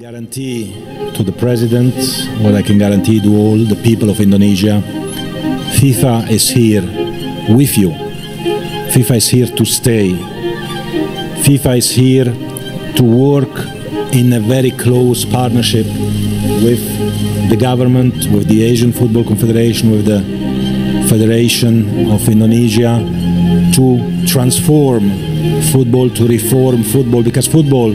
guarantee to the president, what I can guarantee to all the people of Indonesia, FIFA is here with you. FIFA is here to stay. FIFA is here to work in a very close partnership with the government, with the Asian Football Confederation, with the Federation of Indonesia, to transform football, to reform football, because football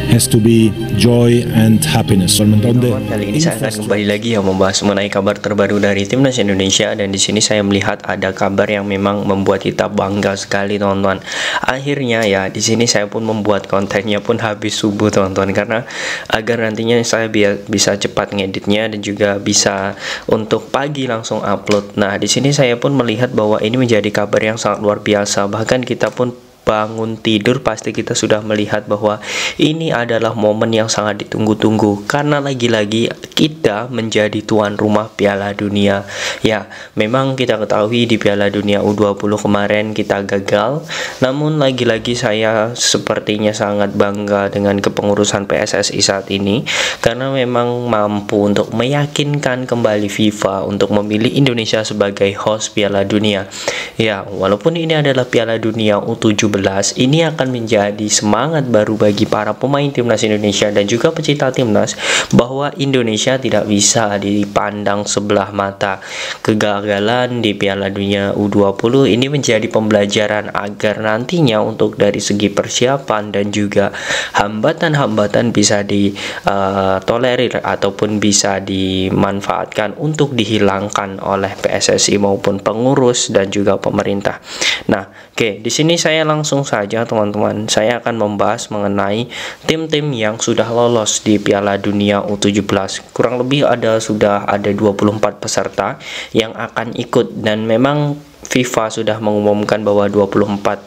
has to be joy and happiness. Kali ini saya akan kembali lagi membahas mengenai kabar terbaru dari Timnas Indonesia, dan di sini saya melihat ada kabar yang memang membuat kita bangga sekali, teman-teman. Akhirnya ya, di sini saya pun membuat kontennya pun habis subuh, teman-teman, karena agar nantinya saya bisa cepat ngeditnya dan juga bisa untuk pagi langsung upload. Nah, di sini saya pun melihat bahwa ini menjadi kabar yang sangat luar biasa. Bahkan kita pun bangun tidur pasti kita sudah melihat bahwa ini adalah momen yang sangat ditunggu-tunggu, karena lagi-lagi kita menjadi tuan rumah Piala Dunia. Ya, memang kita ketahui di Piala Dunia U20 kemarin kita gagal, namun lagi-lagi saya sepertinya sangat bangga dengan kepengurusan PSSI saat ini, karena memang mampu untuk meyakinkan kembali FIFA untuk memilih Indonesia sebagai host Piala Dunia. Ya, walaupun ini adalah Piala Dunia U17, ini akan menjadi semangat baru bagi para pemain Timnas Indonesia dan juga pecinta Timnas, bahwa Indonesia tidak bisa dipandang sebelah mata. Kegagalan di Piala Dunia U20 ini menjadi pembelajaran agar nantinya untuk dari segi persiapan dan juga hambatan-hambatan bisa ditolerir ataupun bisa dimanfaatkan untuk dihilangkan oleh PSSI maupun pengurus dan juga pemerintah. Nah, oke, di sini saya langsung saja, teman-teman, saya akan membahas mengenai tim-tim yang sudah lolos di Piala Dunia U17. Kurang lebih sudah ada 24 peserta yang akan ikut, dan memang FIFA sudah mengumumkan bahwa 24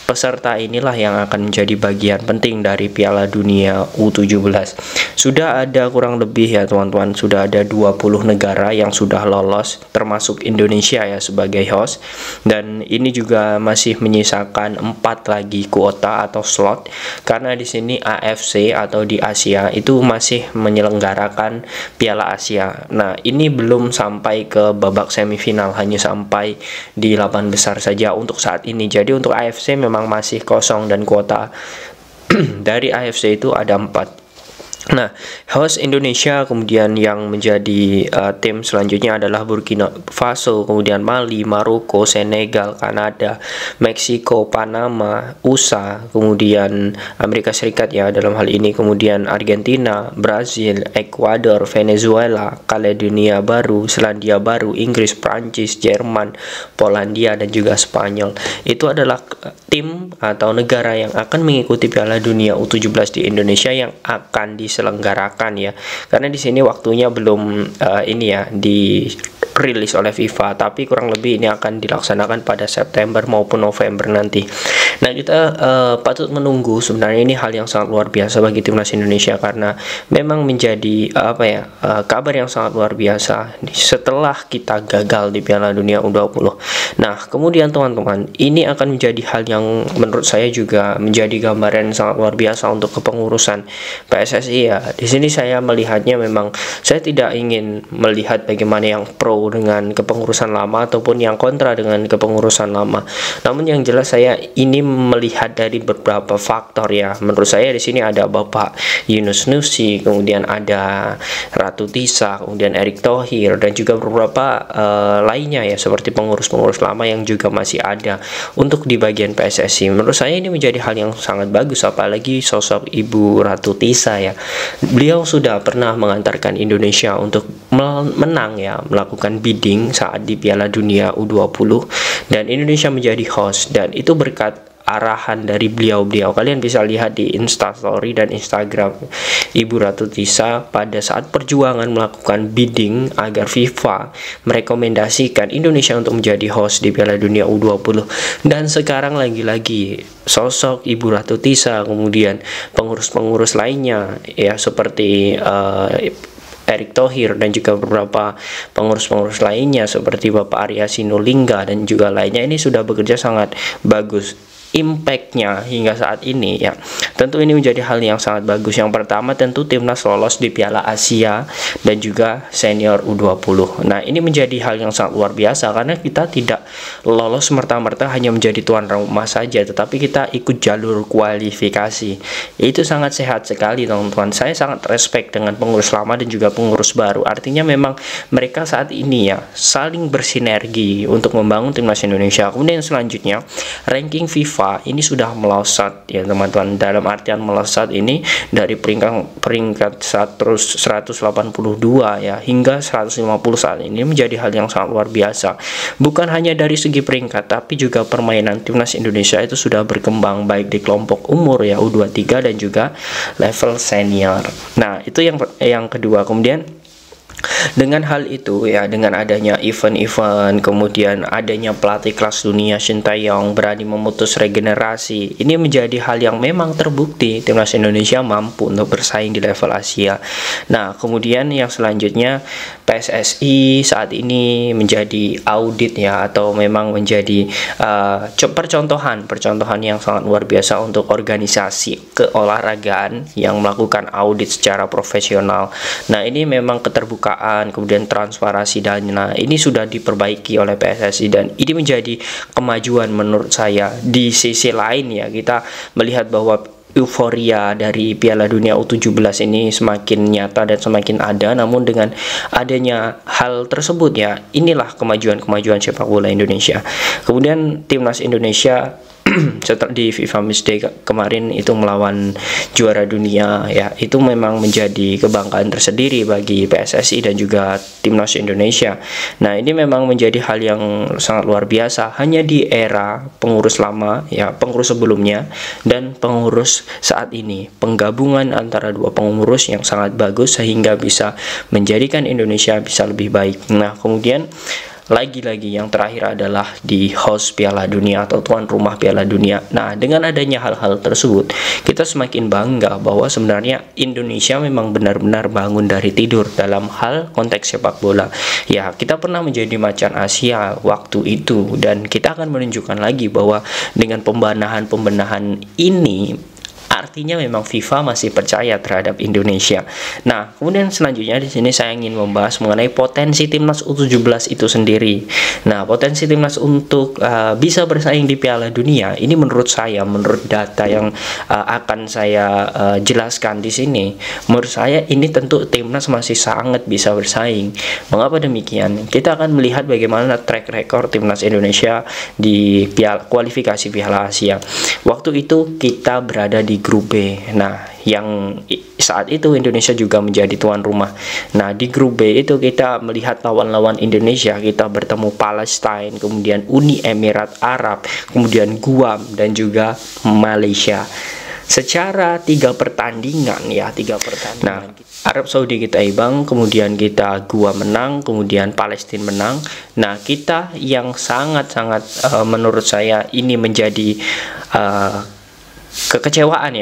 peserta inilah yang akan menjadi bagian penting dari Piala Dunia U17. Sudah ada kurang lebih ya, teman-teman, sudah ada 20 negara yang sudah lolos, termasuk Indonesia ya sebagai host, dan ini juga masih menyisakan 4 lagi kuota atau slot, karena di sini AFC atau di Asia itu masih menyelenggarakan Piala Asia. Nah, ini belum sampai ke babak semifinal, hanya sampai di 8 besar saja untuk saat ini. Jadi untuk AFC memang masih kosong, dan kuota dari AFC itu ada 4. Nah, host Indonesia kemudian yang menjadi tim selanjutnya adalah Burkina Faso, kemudian Mali, Maroko, Senegal, Kanada, Meksiko, Panama, USA, kemudian Amerika Serikat ya dalam hal ini, kemudian Argentina, Brazil, Ekuador, Venezuela, Kaledonia Baru, Selandia Baru, Inggris, Prancis, Jerman, Polandia, dan juga Spanyol. Itu adalah tim atau negara yang akan mengikuti Piala Dunia U17 di Indonesia yang akan diselenggarakan ya, karena di sini waktunya belum ini ya dirilis oleh FIFA, tapi kurang lebih ini akan dilaksanakan pada September maupun November nanti. Nah, kita patut menunggu. Sebenarnya ini hal yang sangat luar biasa bagi Timnas Indonesia, karena memang menjadi kabar yang sangat luar biasa setelah kita gagal di Piala Dunia U20. Nah, kemudian teman-teman, ini akan menjadi hal yang menurut saya juga menjadi gambaran yang sangat luar biasa untuk kepengurusan PSSI ya. Di sini saya melihatnya, memang saya tidak ingin melihat bagaimana yang pro dengan kepengurusan lama ataupun yang kontra dengan kepengurusan lama. Namun yang jelas saya ini melihat dari beberapa faktor ya. Menurut saya di sini ada Bapak Yunus Nusi, kemudian ada Ratu Tisa, kemudian Erick Thohir, dan juga beberapa lainnya ya, seperti pengurus-pengurus lama yang juga masih ada untuk di bagian PSSI. Menurut saya ini menjadi hal yang sangat bagus, apalagi sosok Ibu Ratu Tisa ya. Beliau sudah pernah mengantarkan Indonesia untuk menang ya, melakukan bidding saat di Piala Dunia U20, dan Indonesia menjadi host, dan itu berkat arahan dari beliau. Kalian bisa lihat di Instastory dan Instagram Ibu Ratu Tisa pada saat perjuangan melakukan bidding agar FIFA merekomendasikan Indonesia untuk menjadi host di Piala Dunia U20. Dan sekarang lagi-lagi sosok Ibu Ratu Tisa, kemudian pengurus-pengurus lainnya ya, seperti Erick Thohir dan juga beberapa pengurus-pengurus lainnya seperti Bapak Arya Sinulinga dan juga lainnya, ini sudah bekerja sangat bagus. impactnya hingga saat ini ya, tentu ini menjadi hal yang sangat bagus. Yang pertama tentu timnas lolos di Piala Asia dan juga senior U20. Nah, ini menjadi hal yang sangat luar biasa karena kita tidak lolos merta-merta hanya menjadi tuan rumah saja, tetapi kita ikut jalur kualifikasi. Itu sangat sehat sekali teman-teman. Saya sangat respect dengan pengurus lama dan juga pengurus baru. Artinya memang mereka saat ini ya saling bersinergi untuk membangun timnas Indonesia. Kemudian selanjutnya ranking FIFA ini sudah melesat ya teman-teman. Dalam artian melesat ini dari peringkat 182 ya hingga 150 saat ini menjadi hal yang sangat luar biasa. Bukan hanya dari segi peringkat, tapi juga permainan timnas Indonesia itu sudah berkembang baik di kelompok umur ya U23 dan juga level senior. Nah, itu yang kedua. Kemudian dengan hal itu ya, dengan adanya event-event, kemudian adanya pelatih kelas dunia Shin Tae-yong berani memutus regenerasi, ini menjadi hal yang memang terbukti timnas Indonesia mampu untuk bersaing di level Asia. Nah, kemudian yang selanjutnya PSSI saat ini menjadi audit ya, atau memang menjadi percontohan yang sangat luar biasa untuk organisasi keolahragaan yang melakukan audit secara profesional. Nah, ini memang keterbukaan, kemudian transparansi dana ini sudah diperbaiki oleh PSSI dan ini menjadi kemajuan menurut saya. Di sisi lain ya, kita melihat bahwa euforia dari Piala Dunia U17 ini semakin nyata dan semakin ada. Namun dengan adanya hal tersebut ya, inilah kemajuan sepak bola Indonesia. Kemudian timnas Indonesia setelah di FIFA Matchday kemarin itu melawan juara dunia ya, itu memang menjadi kebanggaan tersendiri bagi PSSI dan juga timnas Indonesia. Nah, ini memang menjadi hal yang sangat luar biasa. Hanya di era pengurus lama ya, pengurus sebelumnya dan pengurus saat ini, penggabungan antara dua pengurus yang sangat bagus sehingga bisa menjadikan Indonesia bisa lebih baik. Nah, kemudian lagi-lagi yang terakhir adalah di host Piala Dunia atau tuan rumah Piala Dunia. Nah, dengan adanya hal-hal tersebut, kita semakin bangga bahwa sebenarnya Indonesia memang benar-benar bangun dari tidur dalam hal konteks sepak bola. Ya, kita pernah menjadi macan Asia waktu itu dan kita akan menunjukkan lagi bahwa dengan pembenahan ini artinya memang FIFA masih percaya terhadap Indonesia. Nah, kemudian selanjutnya di sini saya ingin membahas mengenai potensi timnas U17 itu sendiri. Nah, potensi timnas untuk bisa bersaing di Piala Dunia ini menurut saya, menurut data yang akan saya jelaskan di sini, menurut saya ini tentu timnas masih sangat bisa bersaing. Mengapa demikian? Kita akan melihat bagaimana track record timnas Indonesia di kualifikasi Piala Asia. Waktu itu kita berada di grup B. Nah, yang saat itu Indonesia juga menjadi tuan rumah. Nah, di grup B itu kita melihat lawan-lawan Indonesia, kita bertemu Palestina, kemudian Uni Emirat Arab, kemudian Guam dan juga Malaysia. Secara tiga pertandingan. Nah, Arab Saudi kita imbang, kemudian kita Guam menang, kemudian Palestina menang. Nah, kita yang sangat-sangat menurut saya ini menjadi kekecewaan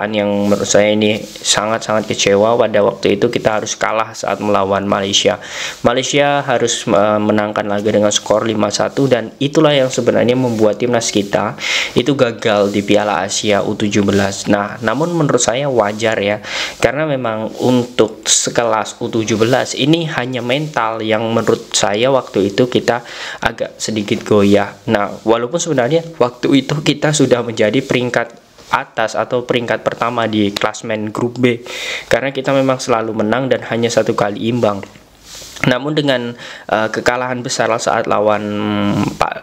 yang menurut saya ini sangat-sangat kecewa. Pada waktu itu kita harus kalah saat melawan Malaysia. Malaysia harus menangkan laga dengan skor 5-1 dan itulah yang sebenarnya membuat timnas kita itu gagal di Piala Asia U17. Nah, namun menurut saya wajar ya, karena memang untuk sekelas U17 ini hanya mental yang menurut saya waktu itu kita agak sedikit goyah. Nah, walaupun sebenarnya waktu itu kita sudah menjadi peringkat atas atau peringkat pertama di klasmen grup B karena kita memang selalu menang dan hanya satu kali imbang. Namun dengan kekalahan besar saat lawan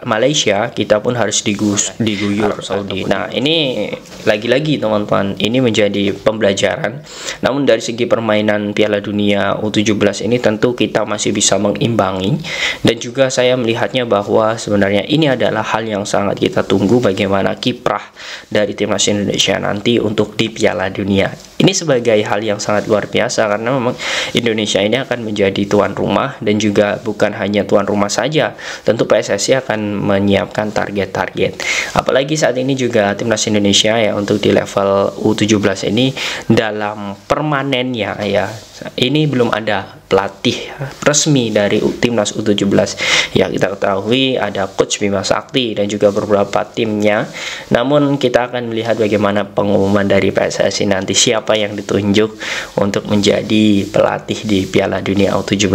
Malaysia, kita pun harus diguyur Saudi. Nah, ini lagi-lagi teman-teman, ini menjadi pembelajaran. Namun dari segi permainan Piala Dunia U17 ini tentu kita masih bisa mengimbangi. Dan juga saya melihatnya bahwa sebenarnya ini adalah hal yang sangat kita tunggu, bagaimana kiprah dari timnas Indonesia nanti untuk di Piala Dunia. Ini sebagai hal yang sangat luar biasa karena memang Indonesia ini akan menjadi tuan rumah dan juga bukan hanya tuan rumah saja. Tentu PSSI akan menyiapkan target-target. Apalagi saat ini juga timnas Indonesia ya untuk di level U17 ini dalam permanennya ya. Ini belum ada pelatih resmi dari timnas U17. Ya, kita ketahui ada coach Bima Sakti dan juga beberapa timnya. Namun kita akan melihat bagaimana pengumuman dari PSSI nanti, siapa yang ditunjuk untuk menjadi pelatih di Piala Dunia U17.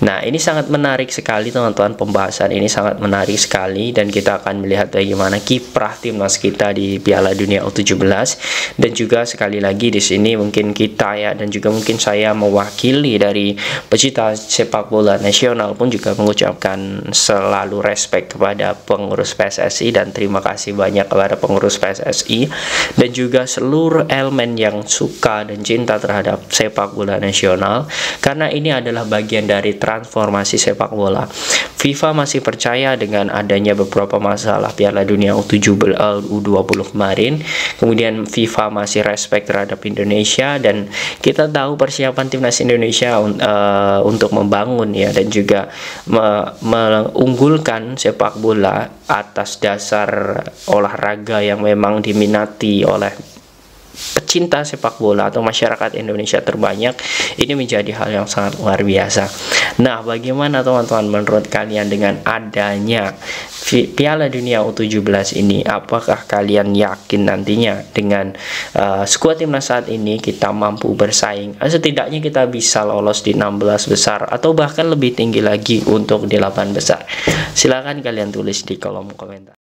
Nah, ini sangat menarik sekali teman-teman, pembahasan ini sangat menarik sekali, dan kita akan melihat bagaimana kiprah timnas kita di Piala Dunia U17. Dan juga sekali lagi di sini mungkin kita ya, dan juga mungkin saya mewakili dari pecinta sepak bola nasional pun juga mengucapkan selalu respect kepada pengurus PSSI dan terima kasih banyak kepada pengurus PSSI dan juga seluruh elemen yang suka dan cinta terhadap sepak bola nasional, karena ini adalah bagian dari transformasi sepak bola. FIFA masih percaya dengan adanya beberapa masalah Piala Dunia U20 kemarin, kemudian FIFA masih respect terhadap Indonesia, dan kita tahu persiapan timnas Indonesia untuk membangun ya dan juga mengunggulkan sepak bola atas dasar olahraga yang memang diminati oleh pecinta sepak bola atau masyarakat Indonesia terbanyak, ini menjadi hal yang sangat luar biasa. Nah, bagaimana teman-teman menurut kalian dengan adanya Piala Dunia U17 ini? Apakah kalian yakin nantinya dengan skuad timnas saat ini kita mampu bersaing? Setidaknya kita bisa lolos di 16 besar atau bahkan lebih tinggi lagi untuk di 8 besar. Silahkan kalian tulis di kolom komentar.